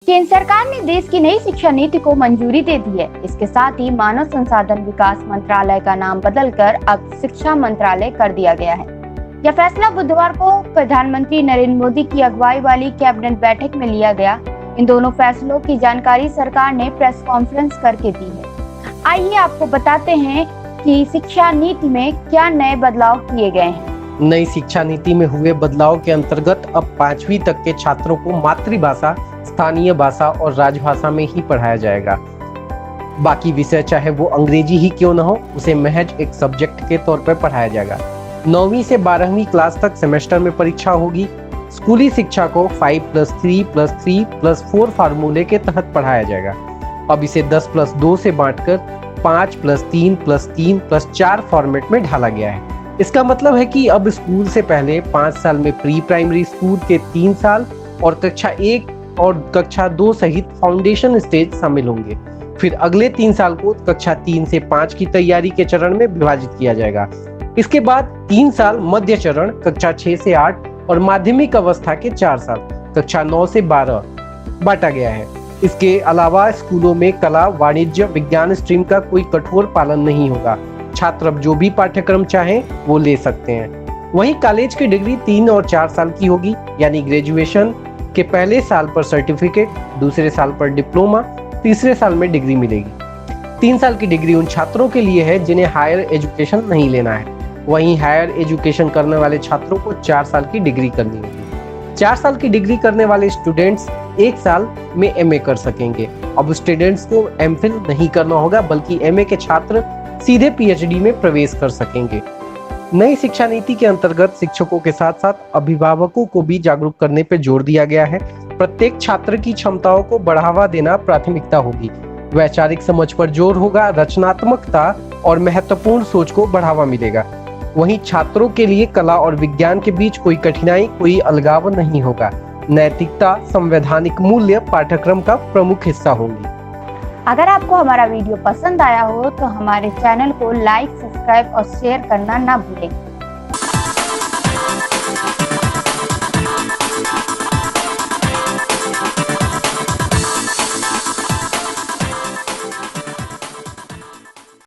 केंद्र सरकार ने देश की नई शिक्षा नीति को मंजूरी दे दी है। इसके साथ ही मानव संसाधन विकास मंत्रालय का नाम बदलकर अब शिक्षा मंत्रालय कर दिया गया है। यह फैसला बुधवार को प्रधानमंत्री नरेंद्र मोदी की अगुवाई वाली कैबिनेट बैठक में लिया गया। इन दोनों फैसलों की जानकारी सरकार ने प्रेस कॉन्फ्रेंस करके दी है। आइए आपको बताते हैं कि शिक्षा नीति में क्या नए बदलाव किए गए हैं। नई शिक्षा नीति में हुए बदलाव के अंतर्गत अब 5वीं तक के छात्रों को मातृभाषा, स्थानीय भाषा और राजभाषा में ही पढ़ाया जाएगा। बाकी विषय चाहे वो अंग्रेजी ही क्यों न हो, उसे महज एक सब्जेक्ट के तौर पर पढ़ाया जाएगा। 9वीं से 12वीं क्लास तक सेमेस्टर में परीक्षा होगी। स्कूली शिक्षा को 5+3+3+4 फार्मूले के तहत पढ़ाया जाएगा। अब इसे 10+2 से बांटकर 5+3+3+4 फॉर्मेट में ढाला गया है। इसका मतलब है कि अब स्कूल से पहले 5 साल में प्री प्राइमरी स्कूल के 3 साल और कक्षा 1 और कक्षा 2 सहित फाउंडेशन स्टेज शामिल होंगे। फिर अगले 3 साल को कक्षा 3 से 5 की तैयारी के चरण में विभाजित किया जाएगा। इसके बाद 3 साल मध्य चरण कक्षा 6 से 8 और माध्यमिक अवस्था के 4 साल कक्षा 9 से 12 बांटा गया है। इसके अलावा स्कूलों में कला, वाणिज्य, विज्ञान स्ट्रीम का कोई कठोर पालन नहीं होगा। छात्र अब जो भी पाठ्यक्रम चाहें वो ले सकते हैं। वहीं कॉलेज की डिग्री 3 और 4 साल की होगी, यानी ग्रेजुएशन के पहले साल पर सर्टिफिकेट, दूसरे साल पर डिप्लोमा, तीसरे साल में डिग्री मिलेगी। 3 साल की डिग्री उन छात्रों के लिए है जिन्हें हायर एजुकेशन नहीं लेना है। वहीं हायर एजुकेशन करने वाले छात्रों को 4 साल की डिग्री करनी होगी। 4 साल की डिग्री करने वाले स्टूडेंट्स 1 साल में एमए कर सकेंगे। अब स्टूडेंट्स को एमफिल नहीं करना होगा, बल्कि एमए के छात्र सीधे पीएचडी में प्रवेश कर सकेंगे। नई शिक्षा नीति के अंतर्गत शिक्षकों के साथ साथ अभिभावकों को भी जागरूक करने पर जोर दिया गया है। प्रत्येक छात्र की क्षमताओं को बढ़ावा देना प्राथमिकता होगी। वैचारिक समझ पर जोर होगा, रचनात्मकता और महत्वपूर्ण सोच को बढ़ावा मिलेगा। वहीं छात्रों के लिए कला और विज्ञान के बीच कोई कठिनाई, कोई अलगाव नहीं होगा। नैतिकता, संवैधानिक मूल्य पाठ्यक्रम का प्रमुख हिस्सा होंगी। अगर आपको हमारा वीडियो पसंद आया हो तो हमारे चैनल को लाइक, सब्सक्राइब और शेयर करना ना भूलें।